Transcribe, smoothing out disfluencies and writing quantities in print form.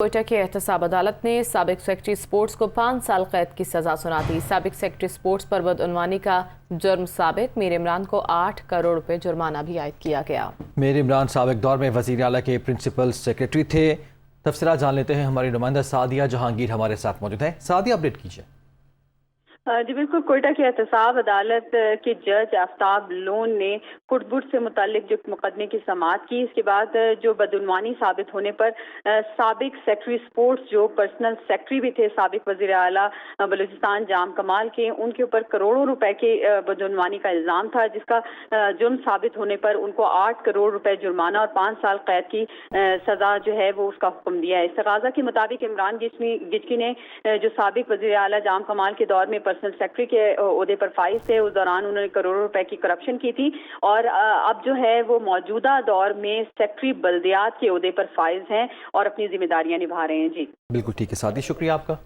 कोयटा की एहतसाब अदालत ने साबिक सेक्रेटरी स्पोर्ट्स को 5 साल कैद की सजा सुना दी। साबिक सेक्रेटरी स्पोर्ट्स पर बदउनवानी का जुर्म साबित मीर इमरान को 8 करोड़ रुपए जुर्माना भी आयद किया गया। मीर इमरान साबिक दौर में वज़ीर आला के प्रिंसिपल सेक्रेटरी थे। तफसीलात जान लेते हैं, हमारी नुमाइंदा सादिया जहांगीर हमारे साथ मौजूद है। सादिया, अपडेट कीजिए। जी बिल्कुल, कोयटा की एहतसाब अदालत के जज आफ्ताब लोन ने फुटबुट से मुतालिक जो मुकदमे की समाअत की, इसके बाद जो बदउनवानी साबित होने पर साबिक सेक्रेटरी स्पोर्ट्स जो पर्सनल सेक्रेटरी भी थे साबिक वज़ीर आला बलूचिस्तान जाम कमाल के, उनके ऊपर करोड़ों रुपए के बदउनवानी का इल्ज़ाम था, जिसका जुर्म साबित होने पर उनको 8 करोड़ रुपए जुर्माना और 5 साल कैद की सजा जो है वो उसका हुक्म दिया है। इस तकाज़ा के मुताबिक इमरान गिचकी ने जो साबिक वज़ीर आला जाम कमाल के दौर में पर्सनल सेक्रेटरी के ओहदे पर फाइज थे, उस दौरान उन्होंने करोड़ों रुपए की करप्शन की थी और अब जो है वो मौजूदा दौर में सेक्रेटरी बल्दियात के ओहदे पर फाइज हैं और अपनी जिम्मेदारियां निभा रहे हैं। जी बिल्कुल ठीक है सादी, शुक्रिया आपका।